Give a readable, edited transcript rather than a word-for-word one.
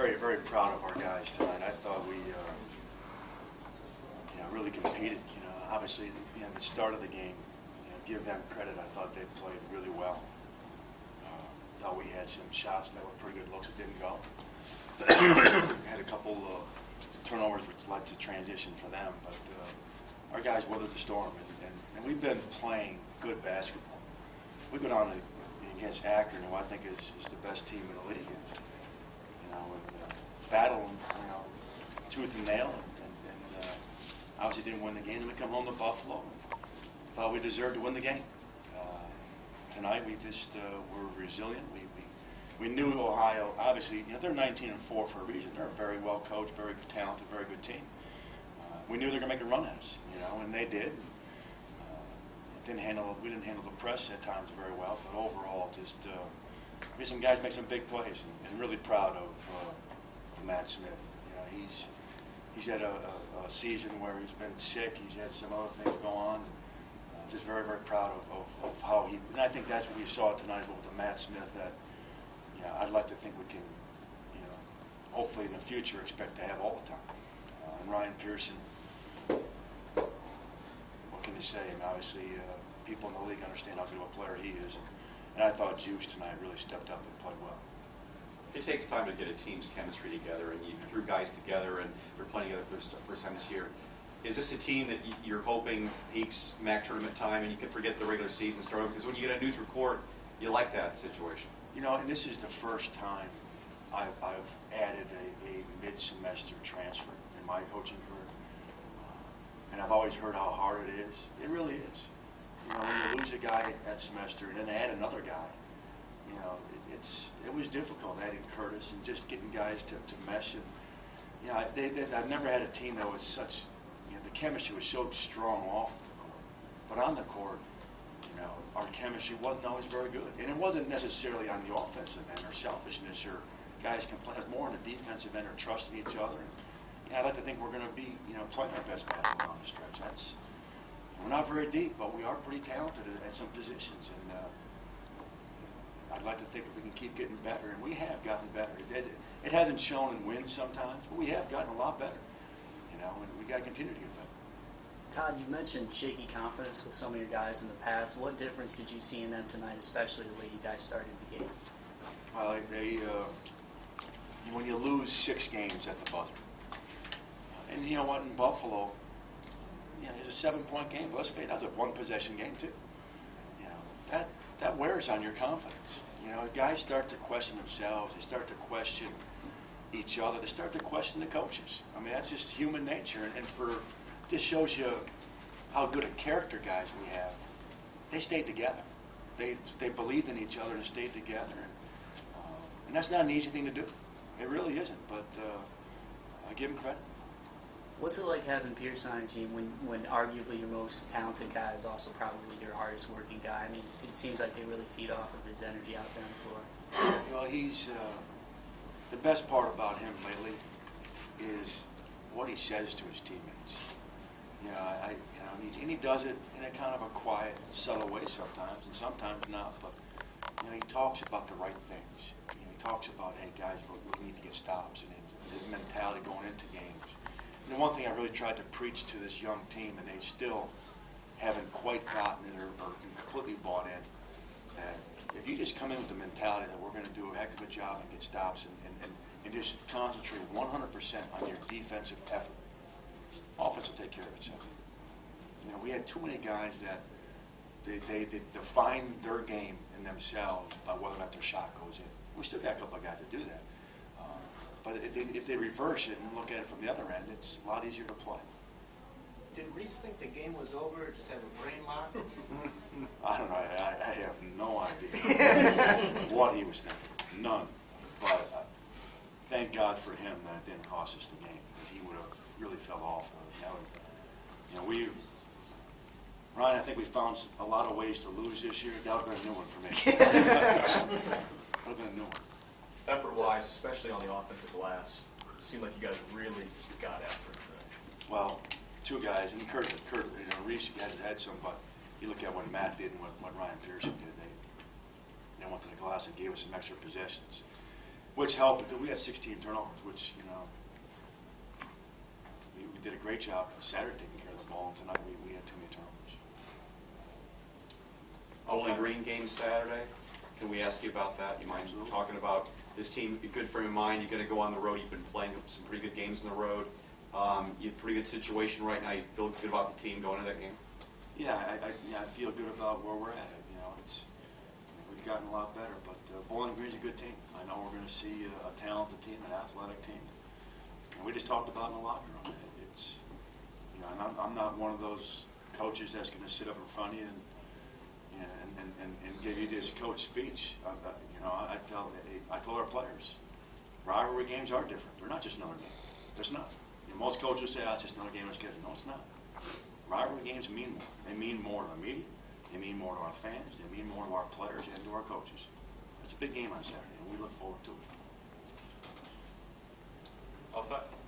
very, very proud of our guys tonight. I thought we really competed. Obviously, the start of the game, give them credit. I thought they played really well. Thought we had some shots that were pretty good looks that didn't go. Had a couple turnovers which led to transition for them, but our guys weathered the storm, and we've been playing good basketball. We've been on against Akron, who I think is the best team in the league. And battle, tooth and nail, and obviously didn't win the game. Then we come home to Buffalo. Thought we deserved to win the game. Tonight we just were resilient. We knew Ohio. Obviously, they're 19-4 for a reason. They're a very well coached, very talented, very good team. We knew they were going to make a run at us, and they did. We didn't handle the press at times very well, but overall, just we had some guys make some big plays, and really proud of Matt Smith. He's had a season where he's been sick. He's had some other things go on. Just very, very proud of how he. And I think that's what we saw tonight with the Matt Smith that I'd like to think we can, hopefully in the future expect to have all the time. And Ryan Pearson. What can you say? I mean, obviously, people in the league understand how good of a player he is, and I thought Juice tonight really stepped up and played well. It takes time to get a team's chemistry together, and you threw guys together, and they're playing together for the first time this year. Is this a team that you're hoping peaks MAC tournament time, and you can forget the regular season start? Because when you get a neutral court, you like that situation. And this is the first time I've added a mid-semester transfer in my coaching career. And I've always heard how hard it is. It really is. When you lose a guy that semester and then add another guy, it was difficult adding Curtis and just getting guys to mesh. And I've never had a team that was such. The chemistry was so strong off the court, but on the court, our chemistry wasn't always very good, and it wasn't necessarily on the offensive end or selfishness or guys complaining. It was more on the defensive end or trusting each other. And I'd like to think we're going to be, playing our best basketball on the stretch. We're not very deep, but we are pretty talented at some positions, and I'd like to think that we can keep getting better, and we have gotten better. It hasn't shown in wins sometimes, but we have gotten a lot better, and we got to continue to get better. Todd, you mentioned shaky confidence with some of your guys in the past. What difference did you see in them tonight, especially the way you guys started the game? Well, when you lose 6 games at the buzzer, and you know what, in Buffalo, it's a 7-point game, but let's face it, that was a 1-possession game too. That wears on your confidence. Guys start to question themselves. They start to question each other. They start to question the coaches. I mean, that's just human nature. And this shows you how good a character guys we have. They stayed together. They believed in each other and stayed together. And that's not an easy thing to do. It really isn't. But I give them credit. What's it like having Pierce on your team when arguably your most talented guy is also probably your hardest working guy? I mean, it seems like they really feed off of his energy out there on the floor. Well, he's the best part about him lately is what he says to his teammates. And he does it in a kind of a quiet, subtle way sometimes, and sometimes not. But he talks about the right things. He talks about, hey guys, we need to get stops, and his mentality going into games. And the one thing I really tried to preach to this young team, and they still haven't quite gotten it or completely bought in, that if you just come in with the mentality that we're going to do a heck of a job and get stops and just concentrate 100% on your defensive effort, offense will take care of itself. We had too many guys that they define their game in themselves by whether or not their shot goes in. We still got a couple of guys that do that. But if they reverse it and look at it from the other end, it's a lot easier to play. Did Reese think the game was over or just have a brain lock? I don't know. I have no idea what he was thinking. None. But thank God for him that it didn't cost us the game, because he would have really fell off. Ryan, I think we found a lot of ways to lose this year. That would have been a new one for me. That would have been a new one. Effort-wise, especially on the offensive glass, it seemed like you guys really got after it today. Well, 2 guys, and Kurt, Reese had some, but you look at what Matt did and what Ryan Pearson did. They went to the glass and gave us some extra possessions. which helped because we had 16 turnovers, which, you know, we did a great job Saturday taking care of the ball, and tonight we had too many turnovers. Bowling Green game Saturday. Can we ask you about that? You mind talking about this team? A good frame of mind. You're going to go on the road. You've been playing some pretty good games on the road. You have a pretty good situation right now. You feel good about the team going into that game? Yeah, I feel good about where we're at. You know, we've gotten a lot better, but Bowling Green's a good team. I know we're going to see a talented team, an athletic team. And we just talked about it in the locker room. It's, you know, and I'm not one of those coaches that's going to sit up in front of you and give you this coach speech. You know, I told our players, rivalry games are different. They're not just another game. There's not. You know, most coaches say, "Oh, it's just another game. Let's get it." No, it's not. Rivalry games mean more. They mean more to the media. They mean more to our fans. They mean more to our players and to our coaches. It's a big game on Saturday, and we look forward to it. All set.